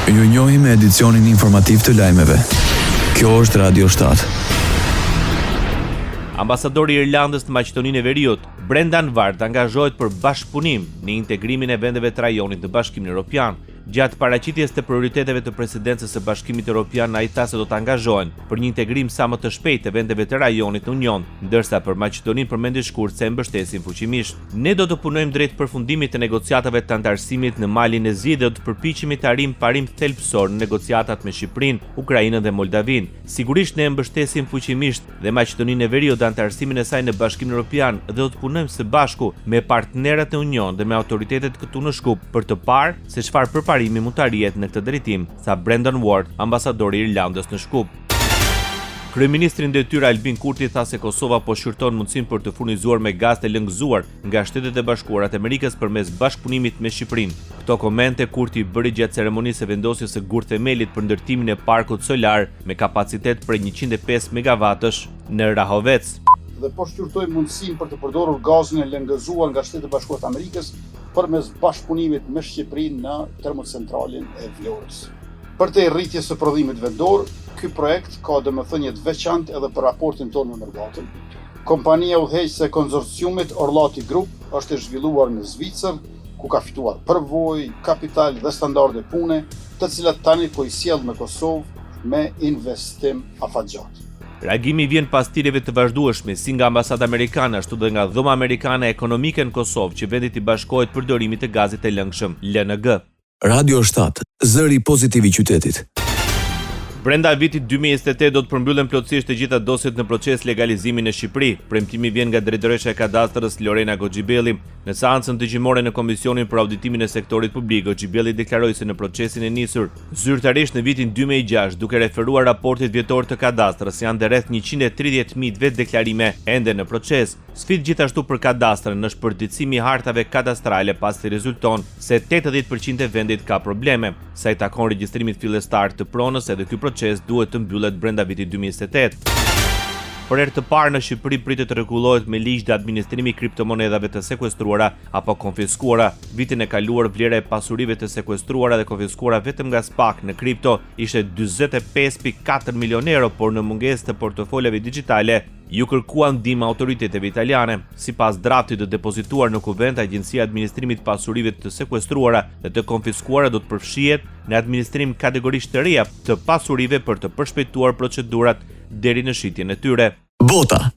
Ju njohim me edicionin informativ të lajmeve. Kjo është Radio 7. Ambasadori i Irlandës në Maqedoninë e Veriut, Brendan Ward, angazhohet për bashkëpunim në integrimin e vendeve të rajonit në Bashkimin Evropian. Gjatë paraqitjes të prioriteteve të presidencës së Bashkimit Evropian, ai tha se do të angazhohen për një integrim sa më të shpejtë të vendeve të rajonit në Union, ndërsa për Maqedoninë përmendi shkurt se e mbështesin fuqimisht. Ne do të punojmë drejt përfundimit të negociatave të antarësimit në malin e Zi dhe do të përpiqemi të arrijmë parim thelbësor në negociatat me Shqipërinë, Ukrainën dhe Moldavinë. Sigurisht ne e mbështesim fuqimisht dhe Maqedoninë e Veriut dhe antarësimin e saj në Bashkimin Evropian dhe do të punojmë së bashku me partnerët e Union dhe me autoritetet këtu në Shkup për të parë se çfarë përparimi mund të arrihet në këtë drejtim, tha Brendan Ward, ambasadori i Irlandës në Shkup. Kryeministri në detyrë Albin Kurti tha se Kosova po shqyrton mundësinë për të furnizuar me gaz të lëngëzuar nga Shtetet e Bashkuara të Amerikës përmes bashkëpunimit me Shqipërinë. Këto komente Kurti bëri gjatë ceremonisë së vendosjes së gurthemelit për ndërtimin e parkut solar me kapacitet prej 105 megavatësh në Rahovec. Dhe po shqyrtoj mundësinë për të përdorur gazin e lëngëzuar nga Shtetet e Bashkuara të Amerikës përmes bashkëpunimit me Shqipërinë në termocentralin e Vlorës. Për te rritjes së prodhimit vendor, ky projekt ka domethënie të veçantë edhe për raportin tonë me mergatën. Kompania udhëheqëse e konsorciumit Orlati Group është e zhvilluar në Zvicër, ku ka fituar përvojë, kapital dhe standarde pune, të cilat tani po i sjell në Kosovë me investim afatgjat. Reagimi vjen pas tireve të vazhdueshme si nga ambasada amerikane ashtu dhe nga Dhoma Amerikane Ekonomike në Kosovë që vendi i bashkohet përdorimit të gazit të lëngshëm, LNG. Radio 7, zëri pozitiv i qytetit. Brenda vitit 2028 do të përmbyllen plotësisht të gjitha dosjet në proces legalizimi në Shqipëri. Premtimi vjen nga drejtoresha e kadastrës Lorena Goxhibelli. Në seancën dëgjimore në Komisionin për Auditimin e Sektorit Publik, Goxhibelli deklaroi se në procesin e nisur zyrtarisht në vitin 2006, duke referuar raportit vjetor të kadastrës, janë dhe rreth 130.000 vetë deklarime ende në proces. Sfidë gjithashtu për kadastrën në shpërndetësimi i hartave kadastrale pasi rezulton se 80% e vendit ka probleme. Sa i takon regjistrimit fillestar të pronës, edhe ky proces duhet të mbyllet brenda vitit 2028. Për herë të parë në Shqipëri pritet të rregullohet me ligj dhe administrimi i kriptomonedhave të sekuestruara apo konfiskuara. Vitin e kaluar vlera e pasurive të sekuestruara dhe konfiskuara vetëm nga SPAK në kripto ishte 45.4 milion euro, por në mungesë të portofoleve digjitale ju kërkuan ndihmë autoriteteve italiane. Sipas draftit të depozituar në kuvent, Agjencia e Administrimit të Pasurive të sekuestruara dhe të konfiskuara do të përfshihet në administrim kategorisht të reja të pasurive për të përshpejtuar procedurat deri në shitjen e tyre. Bota.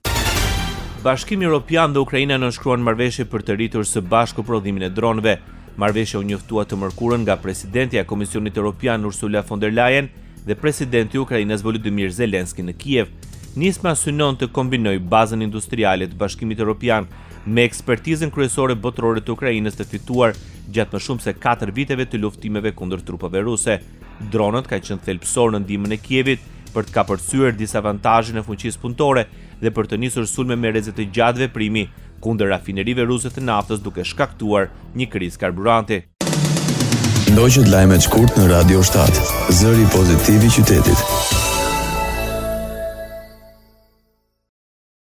Bashkimi Evropian dhe Ukraina nënshkruan marrëveshje për të rritur së bashku prodhimin e dronëve. Marrëveshja u njoftua të mërkurën nga presidentja e Komisionit Evropian Ursula von der Leyen dhe presidenti i Ukrainës Volodymyr Zelensky në Kiev. Nisma synon të kombinojë bazën industriale të Bashkimit Evropian me ekspertizën kryesore botërore të Ukrainës të fituar gjatë më shumë se 4 viteve të luftimeve kundër trupave ruse. Dronët kanë qenë thelbësor në ndihmën e Kievit për të kapërcyer disavantazhin e fuqisë punëtore dhe për të nisur sulme me rrezet të gjatë veprimi kundër rafinerive ruse të naftës, duke shkaktuar një krizë karburanti. Ndoqët lajmet shkurt në Radio 7, zëri pozitiv i qytetit.